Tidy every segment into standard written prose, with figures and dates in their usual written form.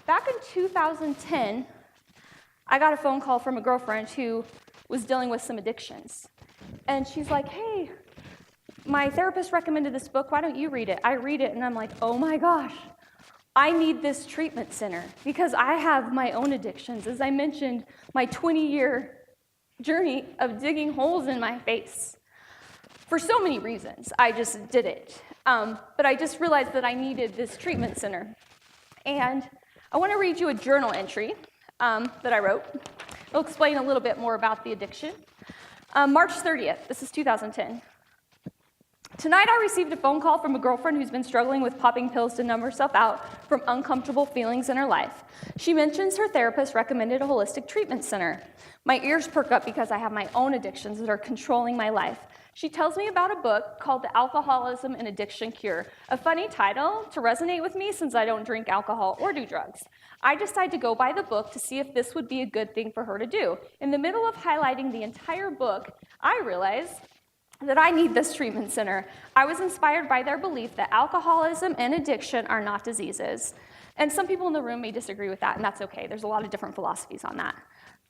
back in 2010, I got a phone call from a girlfriend who was dealing with some addictions. And she's like, hey, my therapist recommended this book, why don't you read it? I read it, and I'm like, oh my gosh, I need this treatment center because I have my own addictions. As I mentioned, my 20-year journey of digging holes in my face. For so many reasons, I just did it. But I just realized that I needed this treatment center. And I want to read you a journal entry that I wrote. It'll explain a little bit more about the addiction. March 30th, this is 2010. Tonight I received a phone call from a girlfriend who's been struggling with popping pills to numb herself out from uncomfortable feelings in her life. She mentions her therapist recommended a holistic treatment center. My ears perk up because I have my own addictions that are controlling my life. She tells me about a book called The Alcoholism and Addiction Cure, a funny title to resonate with me since I don't drink alcohol or do drugs. I decide to go buy the book to see if this would be a good thing for her to do. In the middle of highlighting the entire book, I realize that I need this treatment center. I was inspired by their belief that alcoholism and addiction are not diseases. And some people in the room may disagree with that, and that's okay. There's a lot of different philosophies on that.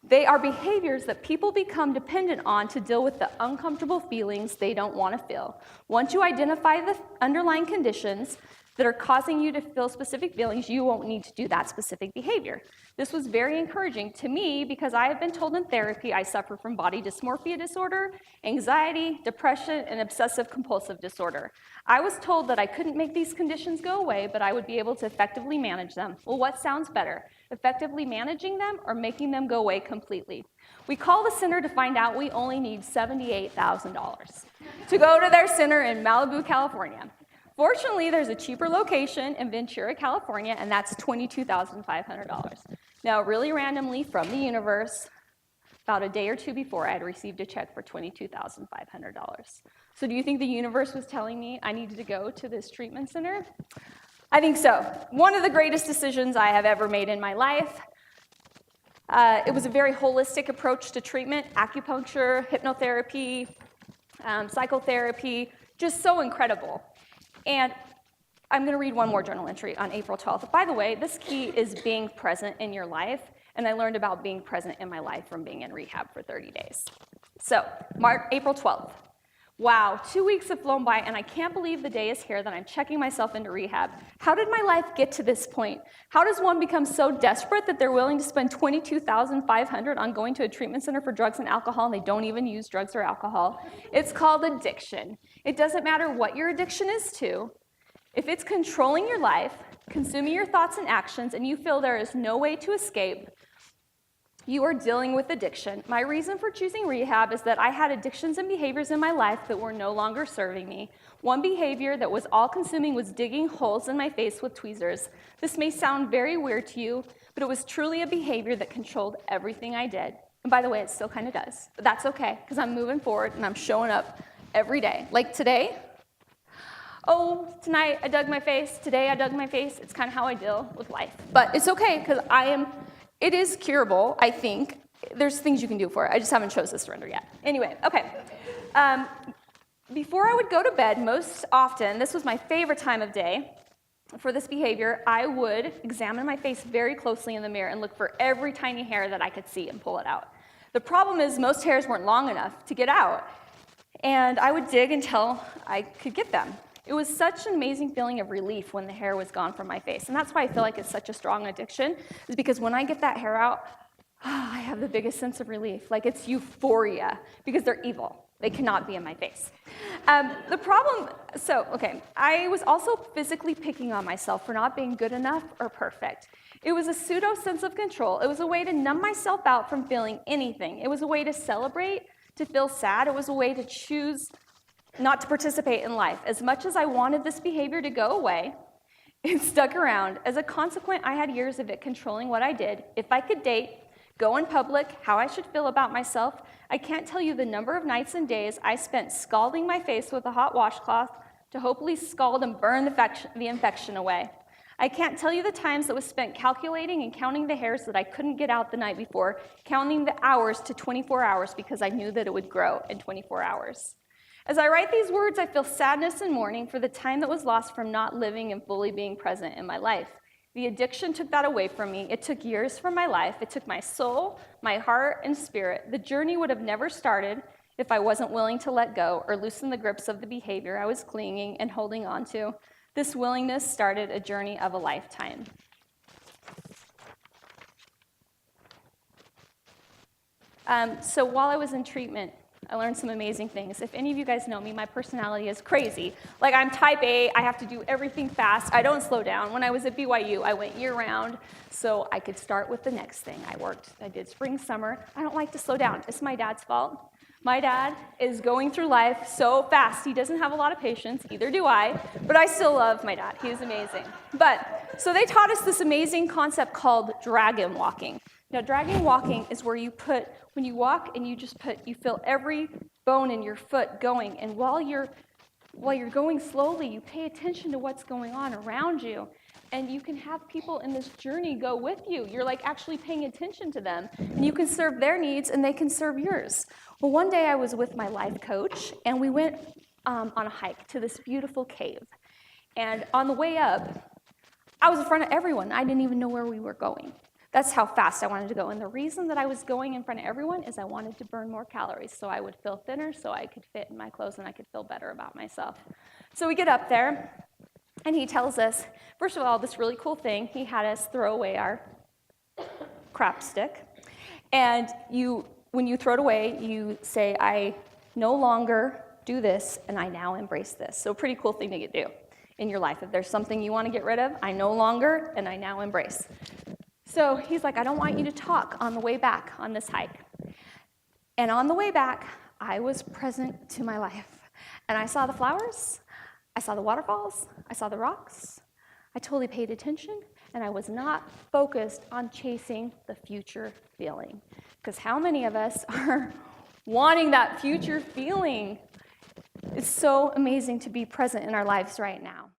They are behaviors that people become dependent on to deal with the uncomfortable feelings they don't want to feel. Once you identify the underlying conditions that are causing you to feel specific feelings, you won't need to do that specific behavior. This was very encouraging to me because I have been told in therapy I suffer from body dysmorphia disorder, anxiety, depression, and obsessive compulsive disorder. I was told that I couldn't make these conditions go away, but I would be able to effectively manage them. Well, what sounds better? Effectively managing them or making them go away completely? We call the center to find out we only need $78,000 to go to their center in Malibu, California. Fortunately, there's a cheaper location in Ventura, California, and that's $22,500. Now, really randomly from the universe, about a day or two before, I had received a check for $22,500. So do you think the universe was telling me I needed to go to this treatment center? I think so. One of the greatest decisions I have ever made in my life. It was a very holistic approach to treatment, acupuncture, hypnotherapy, psychotherapy, just so incredible. And I'm going to read one more journal entry on April 12th. By the way, this key is being present in your life, and I learned about being present in my life from being in rehab for 30 days. So, April 12th. Wow, 2 weeks have flown by, and I can't believe the day is here that I'm checking myself into rehab. How did my life get to this point? How does one become so desperate that they're willing to spend $22,500 on going to a treatment center for drugs and alcohol, and they don't even use drugs or alcohol? It's called addiction. It doesn't matter what your addiction is to. If it's controlling your life, consuming your thoughts and actions, and you feel there is no way to escape, you are dealing with addiction. My reason for choosing rehab is that I had addictions and behaviors in my life that were no longer serving me. One behavior that was all-consuming was digging holes in my face with tweezers. This may sound very weird to you, but it was truly a behavior that controlled everything I did. And by the way, it still kind of does, but that's okay, because I'm moving forward and I'm showing up every day. Like today, tonight I dug my face, today I dug my face. It's kind of how I deal with life. But it's okay, because it is curable, I think. There's things you can do for it. I just haven't chose the surrender yet. Anyway, okay. Before I would go to bed, most often, this was my favorite time of day for this behavior, I would examine my face very closely in the mirror and look for every tiny hair that I could see and pull it out. The problem is most hairs weren't long enough to get out, and I would dig until I could get them. It was such an amazing feeling of relief when the hair was gone from my face. And that's why I feel like it's such a strong addiction, is because when I get that hair out, I have the biggest sense of relief. Like it's euphoria, because they're evil. They cannot be in my face. The problem, I was also physically picking on myself for not being good enough or perfect. It was a pseudo sense of control. It was a way to numb myself out from feeling anything. It was a way to celebrate, to feel sad. It was a way to choose not to participate in life. As much as I wanted this behavior to go away, it stuck around. As a consequence, I had years of it controlling what I did. If I could date, go in public, how I should feel about myself, I can't tell you the number of nights and days I spent scalding my face with a hot washcloth to hopefully scald and burn the infection away. I can't tell you the times that was spent calculating and counting the hairs that I couldn't get out the night before, counting the hours to 24 hours because I knew that it would grow in 24 hours. As I write these words, I feel sadness and mourning for the time that was lost from not living and fully being present in my life. The addiction took that away from me. It took years from my life. It took my soul, my heart, and spirit. The journey would have never started if I wasn't willing to let go or loosen the grips of the behavior I was clinging and holding on to. This willingness started a journey of a lifetime. So while I was in treatment, I learned some amazing things. If any of you guys know me, my personality is crazy. Like, I'm type A, I have to do everything fast, I don't slow down. When I was at BYU, I went year-round, so I could start with the next thing. I did spring, summer. I don't like to slow down. It's my dad's fault. My dad is going through life so fast. He doesn't have a lot of patience, either do I, but I still love my dad. He is amazing. So they taught us this amazing concept called dragon walking. Now, dragon walking is where when you walk and you feel every bone in your foot going, and while you're going slowly, you pay attention to what's going on around you, and you can have people in this journey go with you. You're like actually paying attention to them, and you can serve their needs, and they can serve yours. Well, one day I was with my life coach, and we went on a hike to this beautiful cave, and on the way up, I was in front of everyone. I didn't even know where we were going. That's how fast I wanted to go. And the reason that I was going in front of everyone is I wanted to burn more calories so I would feel thinner, so I could fit in my clothes and I could feel better about myself. So we get up there, and he tells us, first of all, this really cool thing. He had us throw away our crap stick. And when you throw it away, you say, I no longer do this, and I now embrace this. So a pretty cool thing to do in your life. If there's something you want to get rid of, I no longer, and I now embrace. So he's like, I don't want you to talk on the way back on this hike. And on the way back, I was present to my life. And I saw the flowers, I saw the waterfalls, I saw the rocks. I totally paid attention, and I was not focused on chasing the future feeling. Because how many of us are wanting that future feeling? It's so amazing to be present in our lives right now.